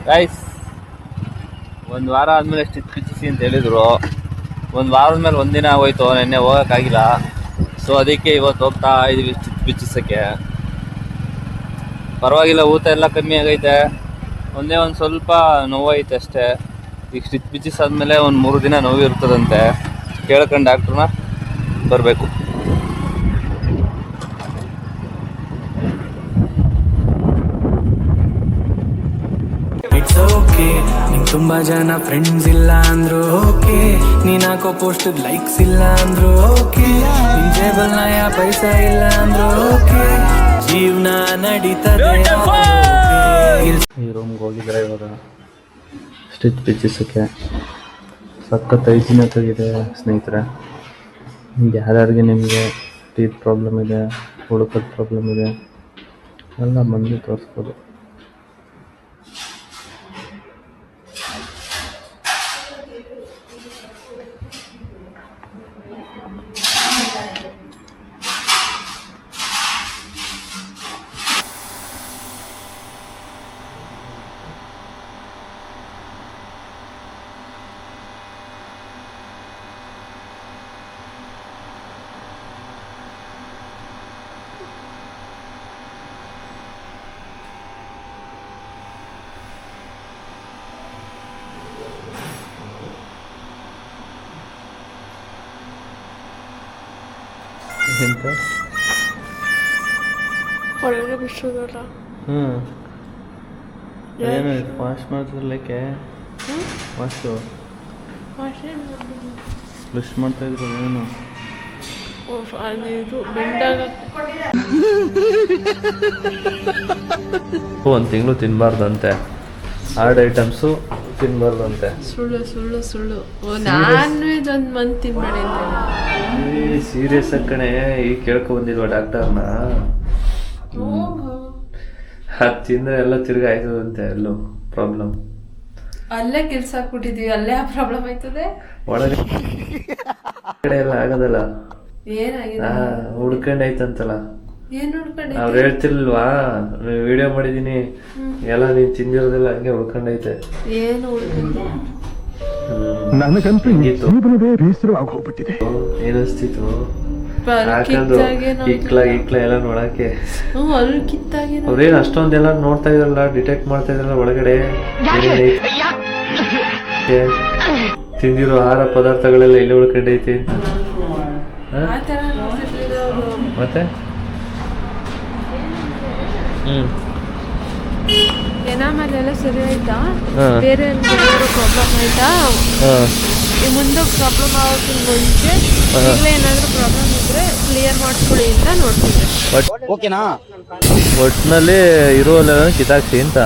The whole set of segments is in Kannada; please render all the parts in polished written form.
ಗೈಸ್, ಒಂದು ವಾರ ಆದಮೇಲೆ ಸ್ಟಿಚ್ ಬಿಚ್ಚಿಸಿ ಅಂತ ಹೇಳಿದರು. ಒಂದು ವಾರದ ಮೇಲೆ ಒಂದಿನ ಆಗೋಯ್ತು, ನೆನ್ನೆ ಹೋಗೋಕ್ಕಾಗಿಲ್ಲ. ಸೊ ಅದಕ್ಕೆ ಇವತ್ತು ಹೋಗ್ತಾ ಇದ್ದೀವಿ ಸ್ಟಿಚ್ ಬಿಚ್ಚಿಸೋಕ್ಕೆ. ಪರವಾಗಿಲ್ಲ, ಊತ ಎಲ್ಲ ಕಮ್ಮಿ ಆಗೈತೆ. ಒಂದೇ ಒಂದು ಸ್ವಲ್ಪ ನೋವೈತೆ ಅಷ್ಟೇ. ಈಗ ಸ್ಟಿಚ್ ಬಿಚ್ಚಿಸಾದ್ಮೇಲೆ ಒಂದು 3 ದಿನ ನೋವು ಇರ್ತದಂತೆ. ಕೇಳ್ಕೊಂಡು ಡಾಕ್ಟ್ರನ್ನ ಬರಬೇಕು. ಇಟ್ಸ್ ಓಕೆ, ನಿಂಗೆ ತುಂಬಾ ಜನ ಫ್ರೆಂಡ್ಸ್ ಇಲ್ಲ ಅಂದ್ರು ಓಕೆ, ನೀನ್ ಹಾಕೋ ಪೋಸ್ಟ್ ಲೈಕ್ಸ್ ಇಲ್ಲ ಅಂದ್ರು ಓಕೆ, ನಿನ್ ಜೇಬಲ್ ನಯ ಪೈಸಾ ಇಲ್ಲ ಅಂದ್ರು ಓಕೆ, ಜೀವನ ನಡೀತದೆ. ಈ ರೂಮ್ಗೆ ಹೋಗಿದ್ರೆ ಇವಾಗ ಸ್ಟಿಚ್ ಬಿಚ್ಚಿಸೋಕ್ಕೆ ಸಖತ್ ಐಜಿನತ್ತಾಗಿದೆ ಸ್ನೇಹಿತರೆ. ಯಾರ್ಯಾರಿಗೆ ನಿಮಗೆ ಟೀತ್ ಪ್ರಾಬ್ಲಮ್ ಇದೆ, ಹುಡುಕದ ಪ್ರಾಬ್ಲಮ್ ಇದೆ, ಎಲ್ಲ ಬಂದು ತೋರಿಸ್ಬೋದು. ಎಂತ ಹೊರಗೆ ಬಿಸೋದಲ್ಲ. ಏನು ಫಾಸ್ಟ್ ಮಾಡ್ತಿರ್ಲಿಕ್ಕೆ ಫಾಸ್ಟು ಫ್ಲಶ್ ಮಾಡ್ತಾ ಇದ್ರು ಏನು ಇದು ಬೆಂಡಾಗ 1 ತಿಂಗಳು ತಿನ್ನಬಾರ್ದಂತೆ. Hard items ತಿನ್ನಬಾರ್ದಂತೆ. ಸುಳ್ಳು ಸುಳ್ಳು ಸುಳ್ಳು. ನಾನ್ ವೆಜ್ 1 ಮಂತ್ ತಿನ್ಬೇಡಿ ಅಂತ. ಸೀರಿಯಸ್ ಆಗಿ ಕಣೆ. ಈಗ ಕೇಳ್ಕೊ ಬಂದಿಲ್ವಾ ಡಾಕ್ಟರ್ನ? ಅದು ತಿಂದ್ರೆ ಎಲ್ಲ ತಿರ್ಗಿ ಆಯ್ತದಂತೆ. ಎಲ್ಲೋ ಪ್ರಾಬ್ಲಮ್ ಅಲ್ಲೇ ಕೆಲ್ಸ ಹಾಕ್ಬಿಟ್ಟಿದೀವಿ, ಅಲ್ಲೇ ಆ ಪ್ರಾಬ್ಲಮ್ ಆಯ್ತದೆ. ಒಳಗೆ ಕಡೆ ಎಲ್ಲ ಆಗೋದಲ್ಲ. ಏನಾಗಿದೆ? ಹುಡ್ಕೊಂಡೈತಂತಲ್ಲ. ಏನ್ ನೋಡ್ಕೊಂಡೆ? ಅವ್ರು ಹೇಳ್ತಿರ್ಲಿಲ್ವಾ, ವಿಡಿಯೋ ಮಾಡಿದೀನಿ ಎಲ್ಲ ನೀನ್ ತಿಂದಿರೋದಿಲ್ಲ, ಹಂಗೆ ಉಳ್ಕೊಂಡೈತೆ. ಏನು ನನಗಂತೂ ಜೀವನವೇ ಬೇಸರವಾಗಿ ಹೋಗ್ಬಿಟ್ಟಿದೆ. ಏನಿಸ್ತಿತ್ತು ಹಾಕೊಂಡು ಇಕ್ಲ ಎಲ್ಲ ನೋಡಕ್ಕೆ. ಅಲ್ಲಿ ಕಿತ್ತಾಗಿ ಅವ್ರೇನು ಅಷ್ಟೊಂದೆಲ್ಲ ನೋಡ್ತಾ ಇದ್ರಲ್ಲ, ಡಿಟೆಕ್ಟ್ ಮಾಡ್ತಾ ಇದ್ರಲ್ಲ ಒಳಗಡೆ ತಿಂದಿರೋ ಆಹಾರ ಪದಾರ್ಥಗಳೆಲ್ಲ ಇಲ್ಲಿ ಉಳ್ಕೊಂಡೈತಿ ಅಂತ. ಮತ್ತೆ ಎನಾಮಲೆಲ್ಲ ಸರಿ ಆಯ್ತಾ? ಬೇರೆ ಪ್ರಾಬ್ಲಮ್ ಆಯ್ತಾ? ಈ ಮುಂದೆ ಪ್ರಾಬ್ಲಮ್ ಆಗೋಕ್ಕಿಂತ ಮುಂಚೆ ಈಗಲೇ ಏನಾದರೂ ಪ್ರಾಬ್ಲಮ್ ಇದ್ರೆ ಕ್ಲಿಯರ್ ಮಾಡಿಸ್ಕೊಳ್ಳಿ ಅಂತ ನೋಡ್ತಿದ್ದೆ. ಓಕೆನಾ? ಒಟ್ಟಿನಲ್ಲಿ ಇರುವಲ್ಲ ಕಿತಾಕ್ಸಿ ಅಂತ.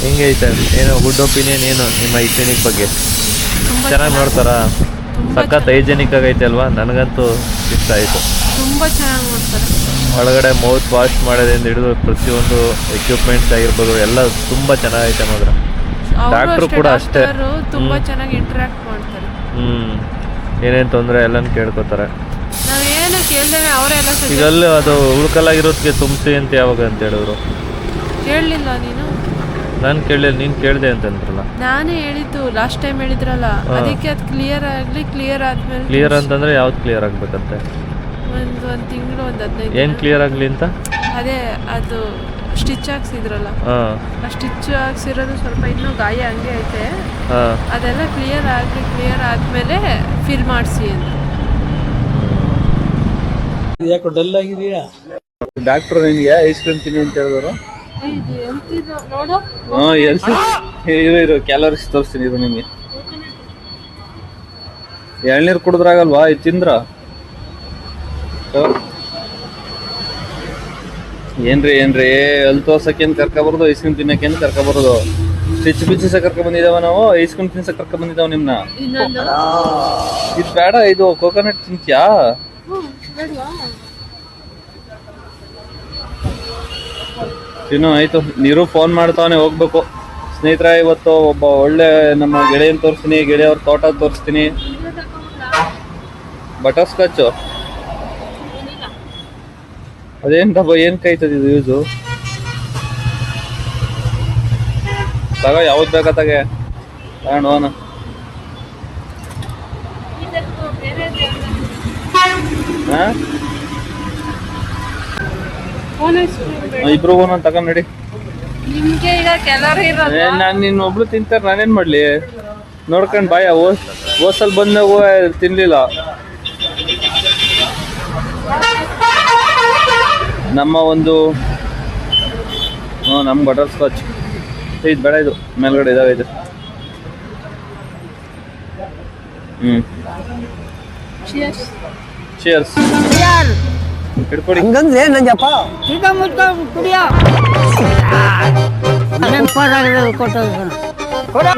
ಹೆಂಗೈತೆ? ಏನೋ ಗುಡ್ ಒಪಿನಿಯನ್ ಏನು ನಿಮ್ಮ ಹೈಜೆನಿಕ್ ಬಗ್ಗೆ? ಚೆನ್ನಾಗಿ ನೋಡ್ತಾರಾ? ಸಖತ್ ಹೈಜೆನಿಕ್ ಆಗೈತೆ ಅಲ್ವಾ? ನನಗಂತೂ ಇಷ್ಟ ಆಯಿತು. ತುಂಬ ಚೆನ್ನಾಗಿ ನೋಡ್ತಾರೆ. ಒಳಗಡೆ ಮೌತ್ ವಾಶ್ ಮಾಡೋದ್ರಿಂದ ಹಿಡಿದು ಪ್ರತಿಯೊಂದು ಎಕ್ವಿಪ್ಮೆಂಟ್ಸ್ ಆಗಿರ್ಬೋದು ಎಲ್ಲ ತುಂಬ ಚೆನ್ನಾಗೈತೆ ಮಾತ್ರ. ಡಾಕ್ಟ್ರು ಕೂಡ ಅಷ್ಟೇ ತುಂಬಾ ಚೆನ್ನಾಗಿ ಇಂಟರಾಕ್ಟ್ ಮಾಡ್ತಾರೆ. ಏನೇನು ತೊಂದರೆ ಎಲ್ಲನೂ ಕೇಳ್ಕೊತಾರೆ. ನಾವೇನು ಕೇಳಿದ್ರೆ ಅವರೆಲ್ಲ ಈಗಲ್ಲ ಅದು ಉಳ್ಕಲಾಗಿರೋದಕ್ಕೆ ತುಂಬಿಸಿ ಅಂತ ಯಾವಾಗ ಅಂತ ಹೇಳಿದ್ರು? ಕೇಳಲಿಲ್ಲ ನೀನು? ನಾನು ಕೇಳಲಿಲ್ಲ, ನೀನು ಕೇಳಿದೆ ಅಂತಂದ್ರಲ್ಲ. ನಾನೇ ಹೇಳಿದ್ದು ಲಾಸ್ಟ್ ಟೈಮ್ ಹೇಳಿದ್ರಲ್ಲ, ಅದಕ್ಕೆ ಅದು ಕ್ಲಿಯರ್ ಆಗಲಿ. ಕ್ಲಿಯರ್ ಆದ್ಮೇಲೆ ಕ್ಲಿಯರ್ ಅಂತಂದ್ರೆ ಯಾವ್ದು ಕ್ಲಿಯರ್ ಆಗ್ಬೇಕಂತೆ? ಒಂದು ತಿಂಗಳು, ಒಂದು 15. ಏನು ಕ್ಲಿಯರ್ ಆಗಲಿ ಅಂತ? ಅದೇ ಅದು ಸ್ಟಿಚ್ ಹಾಕ್ಸಿದ್ರಲ್ಲ, ಆ ಸ್ಟಿಚ್ ಹಾಕ್ಸಿರೋದು ಸ್ವಲ್ಪ ಇನ್ನೂ ಗಾಯ ಹಂಗೆ ಐತೆ. ಅದೆಲ್ಲ ಕ್ಲಿಯರ್ ಆಗಲಿ. ಕ್ಲಿಯರ್ ಆದ್ಮೇಲೆ ಫಿಲ್ ಮಾಡಿಸಿ ಅಂತ. ಯಾಕೋ ಡಲ್ ಆಗಿದೆಯಾ? ಡಾಕ್ಟ್ರು ನಿನಗೆ ಐಸ್ ಕ್ರೀಮ್ ತಿನ್ನಿ ಅಂತ ಹೇಳಿದ್ರು. ನೋಡು, ಇರು ಕ್ಯಾಲರೀಸ್ ತೋರಿಸ್ತೀನಿ. ಇದು ನಿಮಗೆ ಎಳ್ನೀರು ಕುಡಿದ್ರಾಗಲ್ವಾ? ಇದು ತಿಂದ್ರ ಏನ್ರಿ ಅಲ್ಲಿ ತೋರ್ಸಕ್ಕೇನು ಕರ್ಕೊಬಾರ್ದು, ಐಸ್ ಕ್ರೀಮ್ ತಿನ್ನಕ್ಕೇನು ಕರ್ಕೊಬಾರ್ದು. ಸ್ಟಿಚ್ ಬಿಚ್ಚಿಸ ಕರ್ಕೊಂಡ್ಬಂದಿದ್ದಾವ ನಾವು, ಐಸ್ ಕ್ರೀಮ್ ತಿನ್ಸಕ್ ಕರ್ಕೊಂಡ್ಬಂದಿದ್ದಾವ ನಿಮ್ನ. ಇದು ಬೇಡ, ಇದು ಕೋಕೋನಟ್ ತಿಂತ್ಯಾ? ತಿನ್ನು ಆಯ್ತು. ನೀರು ಫೋನ್ ಮಾಡ್ತಾವನೆ, ಹೋಗ್ಬೇಕು. ಸ್ನೇಹಿತರ, ಇವತ್ತು ಒಬ್ಬ ಒಳ್ಳೆ ನಮ್ಮ ಗೆಳೆಯನ್ ತೋರಿಸ್ತೀನಿ, ಗೆಳೆಯವ್ರ ತೋಟ ತೋರಿಸ್ತೀನಿ. ಬಟರ್ ಸ್ಕಾಚು ಅದೇನ್ ಡಬ್ಬ, ಏನ್ ಕಾಯ್ತದ ಇದು ಯೂಸು? ತಗೋ ಯಾವ್ದು ಬೇಕಾತಾಗೆ ತಗೊಂಡು ಹೋಗೋಣ. ಹಾಂ ಇಬ್ರು ಒಂದೊಂದು ತಗೊಂಡ್ ನಡಿ. ನಿಮ್ಗೆ ಈಗ ಕೆಲವರು ಇರೋದು ನಾನು ನಿನ್ನ ಒಬ್ಳು ತಿಂತಾರೆ ನಾನೇನ್ ಮಾಡ್ಲಿ ನೋಡ್ಕೊಂಡ್ ಬಾಯ ಓಸಲ್ ಬಂದಾಗ ತಿನ್ಲಿಲ್ಲ. ನಮ್ಮ ಒಂದು ನಮ್ಮ ಬಟರ್ ಸ್ಕಾಚ್ ಇದು ಬೇಡ, ಇದು ಮೇಲ್ಗಡೆ ಇದಾವೆ ಇದು. ಚಿಯರ್ಸ್ ಹಿಡ್ಕೊಡಿ. ಹಂಗಂದ್ರೆ ನಂಜಪ್ಪ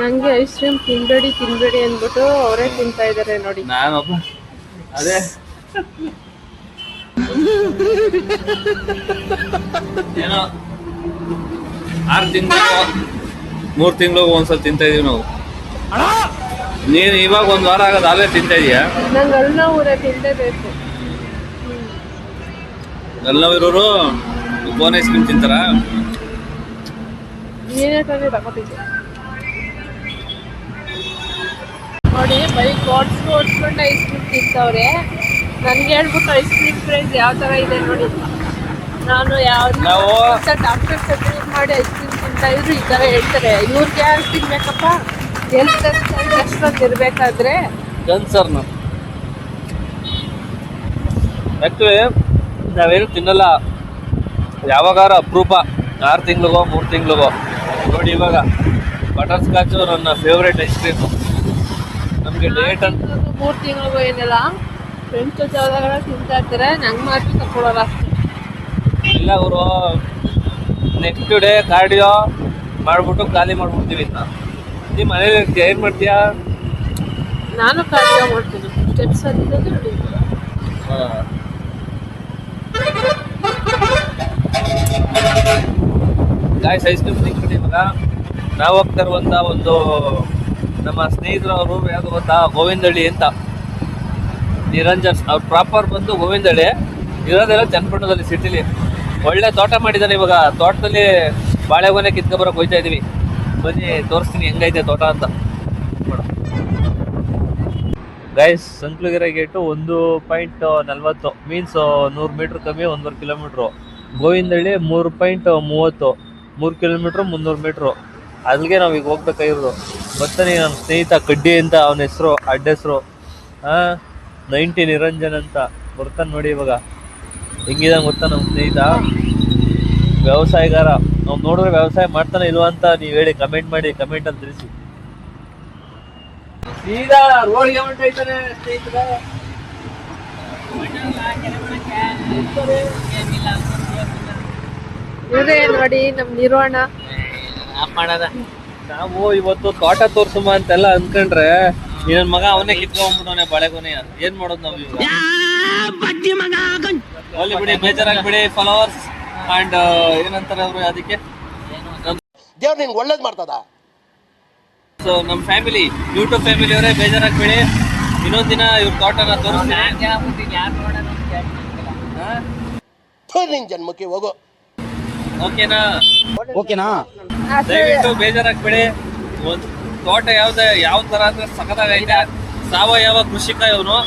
ನಂಗೆ ಐಸ್ ಕ್ರೀಮ್ ತಿನ್ಬೇಡಿ ಅಂದ್ಬಿಟ್ಟು ಅವರೇ ತಿಂತಾ ಇದಾರೆ ನೋಡಿ. ನಾನೊಬ್ಬ ಅದೇ ಏನೋ 6 ತಿಂಗಳು 3 ತಿಂಗಳು ಒಂದ್ಸಲ ತಿಂತಾ ಇದೀವಿ ನಾವು. ನೀನು ಇವಾಗ 1 ವಾರ ಆಗೋದು ಅಲ್ಲೇ ತಿಂತಾ ಇದೀಯಾ? ನಂಗೆ ಅಲ್ಲ ಊರ ತಿಂದೇಬೇಕು. ಎಲ್ಲವಿರೋರು ಬೋನ್ ಐಸ್ ಕ್ರೀಮ್ ತಿಂತಾರ? ನೀನೇ ತಾನೇ ತಗೋತಿದ್ದೆ ನೋಡಿ. ಬೈಕ್ ಓಡಿಸ್ಕೊಂಡು ಐಸ್ ಕ್ರೀಮ್ ತಿಂತವ್ರೆ. ನನ್ಗೆ ಹೇಳ್ಬಿಟ್ಟು ಐಸ್ ಕ್ರೀಮ್ ಪ್ರೈಸ್ ಯಾವ ತರ ಇದೆ ನೋಡಿ. ನಾನು ನಾವು ಡಾಕ್ಟರ್ ಸಬ್ಸ್ಕ್ರೈಬ್ ಮಾಡಿ ಐಸ್ ಕ್ರೀಮ್ ತಿಂತಾ ಇದ್ರು ಈ ತರ ಹೇಳ್ತಾರೆ. ಇವ್ರಿಗೆ ಯಾರು ತಿನ್ಬೇಕಪ್ಪ? ಹೆಲ್ತ್ ಅಷ್ಟೊಂದು ಇರ್ಬೇಕಾದ್ರೆ ಕ್ಯಾನ್ಸರ್ನ ಆ್ಯಕ್ಚುಲಿ ನಾವೇನು ತಿನ್ನಲ್ಲ, ಯಾವಾಗಾರ ಅಪರೂಪ 6 ತಿಂಗಳಿಗೋ 3 ತಿಂಗಳಿಗೋ. ನೋಡಿ ಇವಾಗ ಬಟರ್ ಸ್ಕಾಚು ನನ್ನ ಫೇವ್ರೇಟ್ ಐಸ್ ಕ್ರೀಮು. ನಮಗೆ ಡೇಟ್ ಅಂತ 3 ತಿಂಗಳಿಗೂ ಏನಿಲ್ಲ, ಫ್ರೆಂಡ್ಸ್ ಜೊತೆ ಹೋದಾಗ ತಿಂತಾ ಇರ್ತಾರೆ. ನಂಗೆ ಮಾತ್ರ ತಗೊಳ್ಳೋಲ್ಲ ಅಷ್ಟೇ. ಇಲ್ಲ ಅವರು ನೆಕ್ಸ್ಟ್ ಡೇ ಕಾರ್ಡಿಯೋ ಮಾಡ್ಬಿಟ್ಟು ಖಾಲಿ ಮಾಡ್ಬಿಡ್ತೀವಿ ಅಂತ. ನಿಮ್ಮ ಮನೇಲಿ ಇರ್ತೀಯ, ಏನು ಮಾಡ್ತೀಯಾ? ನಾನು ಕಾರ್ಡಿಯೋ ಮಾಡ್ತೀನಿ, ಸ್ಟೆಪ್ಸ್ ಹತ್ತಿದ್ದು ನೋಡಿ. ಗಾಯ್ಸ್ ಐಸ್ ಕ್ರೀಮ್ ತಿಂದ್ಬಿಟ್ಟು ಇವಾಗ ನಾವು ಹೋಗ್ತಾ ಇರುವಂಥ ಒಂದು ನಮ್ಮ ಸ್ನೇಹಿತರವರು ಯಾವುದು ಗೊತ್ತಾ, ಗೋವಿಂದಹಳ್ಳಿ ಅಂತ. ನಿರಂಜನ್ ಅವ್ರು ಪ್ರಾಪರ್ ಬಂದು ಗೋವಿಂದಹಳ್ಳಿ, ಇರೋದೆಲ್ಲ ಚನ್ನಪಟ್ಟಣದಲ್ಲಿ ಸಿಟಿಲಿ. ಒಳ್ಳೆ ತೋಟ ಮಾಡಿದ್ದಾನೆ ಇವಾಗ. ತೋಟದಲ್ಲಿ ಬಾಳೆಗೊನೆ ಕಿತ್ಕೊಬರಕ್ಕೆ ಹೋಗ್ತಾ ಇದೀವಿ. ಬನ್ನಿ ತೋರಿಸ್ತೀನಿ ಹೆಂಗೈತೆ ತೋಟ ಅಂತ. ಗೈಸ್ ಸಂಕ್ಲುಗೆರೆ ಗೇಟು 1.40 ಮೀನ್ಸ್ 100 ಮೀಟ್ರ್ ಕಮ್ಮಿ 1.5 ಕಿಲೋಮೀಟ್ರು. ಗೋವಿಂದಹಳ್ಳಿ 3.30 3 kilometre 300 metre. ಅಲ್ಲಿಗೆ ನಾವು ಈಗ ಹೋಗ್ಬೇಕಾಗಿರೋದು. ಬರ್ತಾನೆ ನನ್ನ ಸ್ನೇಹಿತ ಕಡ್ಡಿ ಅಂತ ಅವನ ಹೆಸರು, ಅಡ್ಡ ಹೆಸರು 90 ನಿರಂಜನ್ ಅಂತ ಬರ್ತಾನೆ ನೋಡಿ. ಇವಾಗ ಹೆಂಗಿದಂಗೆ ಗೊತ್ತಾ ನಮ್ಮ ಸ್ನೇಹಿತ, ವ್ಯವಸಾಯಗಾರ. ನಾವು ನೋಡಿದ್ರೆ ವ್ಯವಸಾಯ ಮಾಡ್ತಾನೆ ಇಲ್ವಾ ಅಂತ ನೀವು ಹೇಳಿ, ಕಮೆಂಟ್ ಮಾಡಿ, ಕಮೆಂಟಲ್ಲಿ ತಿಳಿಸಿ. ಸೀದಾ ರೋಡ್ಗೆ ಹೊಂಟೈತಾನೆ ಸ್ನೇಹಿತರ. ಇವರೇ ನೋಡಿ ನಮ್ಮ ನಿರ್ವಾಣ. ನಾವು ಇವತ್ತು ತೋಟ ತೋರ್ಸುಮ ಅಂತೆಲ್ಲ ಅನ್ಕೊಂಡ್ರೆ ನನ್ನ ಮಗ ಅವನೇ ಕಿತ್ಕೊಂಡ್ಬಿಟ್ಟವನೆ ಬಾಳೆಗೊನೆ. ಏನ್ ಮಾಡೋದು ನಾವು ಇವಾಗ? ಅಲ್ಲಿ ಬಿಡಿ, ಬೇಜಾರಾಗ್ಬಿಡಿ ಫಾಲೋವರ್ಸ್ ಅಂಡ್ ಏನಂತಾರೆ ಅವರು ಅದಕ್ಕೆ, ದೇವ್ರು ನಿನ್ಗೆ ಒಳ್ಳೇದು ಮಾಡ್ತದ. ಸೊ ನಮ್ಮ ಫ್ಯಾಮಿಲಿ, ಯೂಟ್ಯೂಬ್ ಫ್ಯಾಮಿಲಿ ಅವರೇ ಬೇಜಾರಾಗ್ಬೇಡಿ. ಇನ್ನೊಂದ್ ದಿನ ಇವ್ರ ತೋಟನ ತೋರಿಸ್ತೀನಿ. ನಿನ್ ಜನ್ಮಕ್ಕೆ ಹೋಗು. ಓಕೆನಾ? ಓಕೆನಾ? ದಯವಿಟ್ಟು ಬೇಜಾರಾಗ್ಬೇಡಿ. ಒಂದು ತೋಟ ಯಾವ ತರ ಅಂದ್ರೆ ಸಖತ್ತಾಗೈತೆ. ಸಾವಯವ ಕೃಷಿಕ ಇವನು.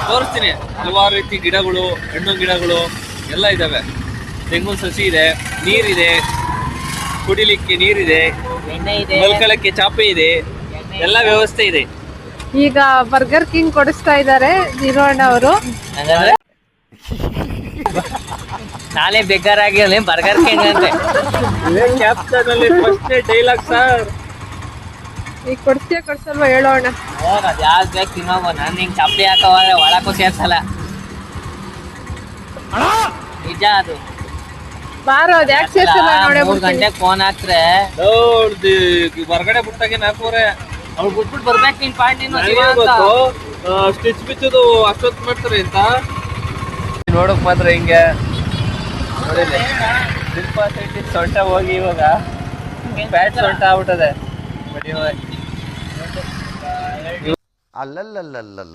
ತೋರಿಸ್ತೀನಿ. ಹಲವಾರು ರೀತಿ ಗಿಡಗಳು, ಹಣ್ಣು ಗಿಡಗಳು ಎಲ್ಲ ಇದಾವೆ. ತೆಂಗಿನ ಸಸಿ ಇದೆ, ನೀರಿದೆ, ಕುಡಿಲಿಕ್ಕೆ ನೀರಿದೆ, ಮಲ್ಕೊಳ್ಳಕ್ಕೆ ಚಾಪೆ ಇದೆ, ಎಲ್ಲ ವ್ಯವಸ್ಥೆ ಇದೆ. ಈಗ ಬರ್ಗರ್ ಕಿಂಗ್ ಕೊಡಿಸ್ತಾ ಇದ್ದಾರೆ ನಿರ್ವಾಣ ಅವರು. ನಾಳೆ ಬೇಕಾರಾಗಿ ಬರ್ಗರ್ ಕಿಂಗ್ ಅಂತೆ. ಕ್ಯಾಪ್ಟನ್ ಅಲ್ಲಿ ಫಸ್ಟ್ ಡೈಲಾಗ್ ಸರ್. ಈಗ ಕೊಡ್ಸಲ್ವಾ ಹೇಳೋಣ. ಹೋಗ ಅದ್ ಯಾವ್ದು ಬೇಕು ತಿನ್ನೋಗು. ನಾನು ಹಿಂಗೆ ಚಪ್ಪಲಿ ಹಾಕೋವಾಗ ಒಳಕ್ಕೂ ಸೇರ್ಸಲ್ಲ. ನಿಜ ಅದು. ಬಾರೋ, ಅದು ಯಾಕೆ ಸೇರ್ಸಲ್ಲ ನೋಡೇ 3 ಗಂಟೆಗೆ ಫೋನ್ ಹಾಕ್ರೆ ಹೊರಗಡೆ ಬಿಟ್ಟಾಗೆ ನಾಲ್ಕೂವರೆ ಅವ್ಳು ಬಿಟ್ಬಿಟ್ಟು ಬರ್ಬೇಕು. ನಿನ್ ಪಾಯಿಂಟ್ ನೀನು ಸ್ಟಿಚ್ ಬಿಚ್ಚೋದು ಅಷ್ಟೊತ್ತು ಮಾಡ್ತಾರೆ ಅಂತ ನೋಡಕ್ ಮಾತ್ರ ಹಿಂಗೆ ನೋಡಿಲ್ಲ. ಶಿಲ್ಪ ಶೆಟ್ಟಿ ಸೊಂಟ ಹೋಗಿ ಇವಾಗ ಪ್ಯಾಟ್ ಸೊಂಟ ಆಗ್ಬಿಟ್ಟದೆ.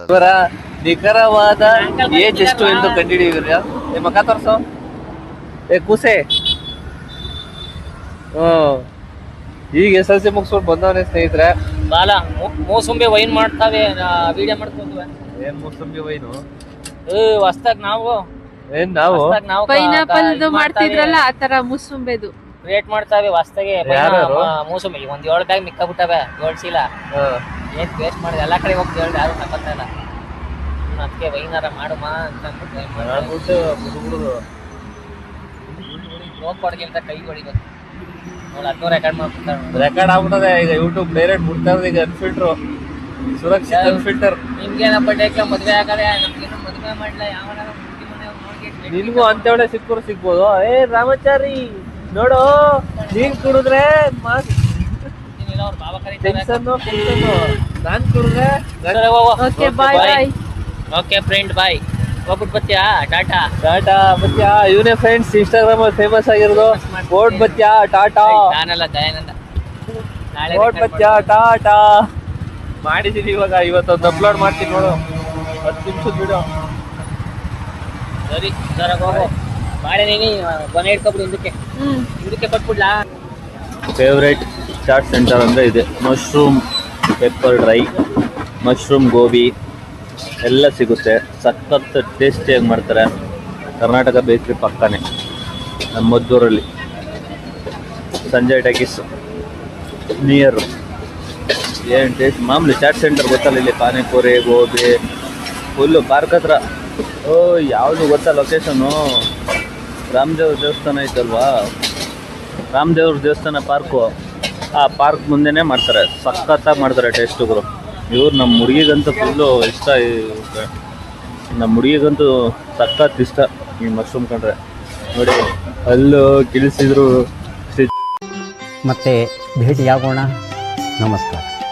ಇವರ ನಿಖರವಾದ ಏಜ್ ಎಷ್ಟು ಎಂದು ಕಂಡುಹಿಡಿಯುವಿರ? ಮಕ ತೋರ್ಸೋ. ಕೂಸೆ. ಈಗ SLC ಮುಗಿಸ್ಬಿಟ್ಟು ಬಂದವನೇ ಸ್ನೇಹಿತರೆ. ಬಾಲ ಮೋಸಂಬಿ ವೈನ್ ಮಾಡ್ತಾವೆ, ವಿಡಿಯೋ ಮಾಡ್ಕೊಂಡ್ವಿ. ಏನ್ ಮೂಸಂಬಿ ವೈನು? ಹೊಸ್ದಾಗ್ ನಾವು ಪೈನಾಪಲ್ ಮಾಡ್ತಿದ್ರಲ್ಲ ಆ ತರ ಮುಸುಂಬೆದು ಕ್ರಿಯೇಟ್ ಮಾಡ್ತಾವೆ ಹೊಸ್ದಾಗೆ. ಮೋಸಂಬಿ ಒಂದ್ 7 ಬ್ಯಾಗ್ ಮಿಕ್ಕ ಬಿಟ್ಟಾವೆ, 7 ಚೀಲ. ಏನ್ ವೇಸ್ಟ್ ಮಾಡಿದೆ, ಎಲ್ಲಾ ಕಡೆ ಹೋಗ್ತಿ ಹೇಳಿ ಯಾರು ತಗೊಂತ ಇಲ್ಲ. ಅದಕ್ಕೆ ವೈನಾರ ಮಾಡುಮಾ ಅಂತ ಅಂದ್ಬಿಟ್ಟು ಹೋಗ್ಕೊಡ್ಗಿಂತ ಕೈ ಹೊಡಿಬೇಕು. ನೋಡಿ ಅದನ್ನೂ ರೆಕಾರ್ಡ್ ಮಾಡ್ಬಿಡ್ತಾರೆ. ರೆಕಾರ್ಡ್ ಆಗ್ಬಿಟ್ಟದೆ ಈಗ ಯೂಟ್ಯೂಬ್ ಡೈರೆಕ್ಟ್ ಬಿಡ್ತಾ ಇರೋದು ಈಗ ಅನ್ಫಿಲ್ಟ್ರು, ಸುರಕ್ಷಿತ ಅನ್ಫಿಲ್ಟರ್. ನಿಮ್ಗೇನಪ್ಪ ಡೇಕ್ಲ ಮದ್ವೆ ಆಗದೆ, ನಮ್ಗೇನು ಮದ್ವೆ ಮಾಡ್ಲ, ಯಾವನ ನಿನ್ಗೂ ಅಂತೇಳಿ ಸಿಕ್ಕರು ಸಿಗ್ಬೋದು. ರಾಮಚಾರಿ ನೋಡು, ನೀನ್ ಕುಡಿದ್ರೆ ಅವ್ರ ಬಾಬಾ ಕರೀತಾರೆ. ನಾನ್ ಕುಡಿದ್ರೆ okay bye bye. Okay friend bye. ಹೋಗ್ಬಿಟ್ಟು ಬತ್ತೀಯಾ? ಟಾಟಾ ಟಾಟಾ ಬತ್ಯಾ. ಇವನೇ ಫ್ರೆಂಡ್ಸ್ ಇನ್ಸ್ಟಾಗ್ರಾಮ್ ಅಲ್ಲಿ ಫೇಮಸ್ ಆಗಿರೋದು. ಓಟ್ ಬತ್ಯಾ ಟಾಟಾ. ನಾನೆಲ್ಲ ದಯಾನಂದ. ನಾಳೆ ಓಟ್ ಬತ್ಯಾ ಟಾಟಾ ಮಾಡಿದೀನಿ. ಇವತ್ತೊಂದು ಅಪ್ಲೋಡ್ ಮಾಡ್ತೀನಿ ನೋಡು, 10 ನಿಮಿಷದ ವಿಡಿಯೋ. ಸರಿ ಸರಾಗ ಹೋಗು. ಬಾಳೆ ನೀನಿ ಕೊನೆ ಇಟ್ಕೊಬಿಡು, ಇದಕ್ಕೆ ಕೊಟ್ಬಿಡ್ಲಾ? ಫೇವ್ರೇಟ್ ಚಾಟ್ ಸೆಂಟರ್ ಅಂದರೆ ಇದೆ. Mushroom pepper dry, mushroom gobi ಎಲ್ಲ ಸಿಗುತ್ತೆ. ಸಖತ್ ಟೇಸ್ಟಿಯಾಗಿ ಮಾಡ್ತಾರೆ. ಕರ್ನಾಟಕ ಬೇಕ್ರಿ ಪಕ್ಕನೇ, ನಮ್ಮ ಮದ್ದೂರಲ್ಲಿ. Sanjay talkies near. ಏನು ಟೇಸ್ಟ್ ಮಾಮೂಲಿ ಚಾಟ್ ಸೆಂಟರ್ ಗೊತ್ತಲ್ಲ, ಇಲ್ಲಿ ಪಾನಿಪುರಿ ಗೋಬಿ ಫುಲ್ಲು ಪಾರ್ಕ್ ಹತ್ರ. ಯಾವುದು ಗೊತ್ತಾ ಲೊಕೇಶನ್ನು? ರಾಮದೇವ್ರ ದೇವಸ್ಥಾನ ಐತಲ್ವಾ, ರಾಮದೇವ್ರ ದೇವಸ್ಥಾನ ಪಾರ್ಕು. ಆ ಪಾರ್ಕ್ ಮುಂದೆನೇ ಮಾಡ್ತಾರೆ, ಸಖತ್ತಾಗಿ ಮಾಡ್ತಾರೆ ಟೇಸ್ಟುಗಳು. ಇವ್ರು ನಮ್ಮ ಹುಡುಗಿಗಂತೂ ಫುಲ್ಲು ಇಷ್ಟ. ನಮ್ಮ ಹುಡುಗಿಗಂತೂ ಸಖತ್ ಇಷ್ಟ ಈ ಮಶ್ರೂಮ್ ಕಂಡ್ರೆ. ನೋಡಿ ಅಲ್ಲೂ ಕಿಳಿಸಿದ್ರು. ಮತ್ತೆ ಭೇಟಿಯಾಗೋಣ. ನಮಸ್ಕಾರ.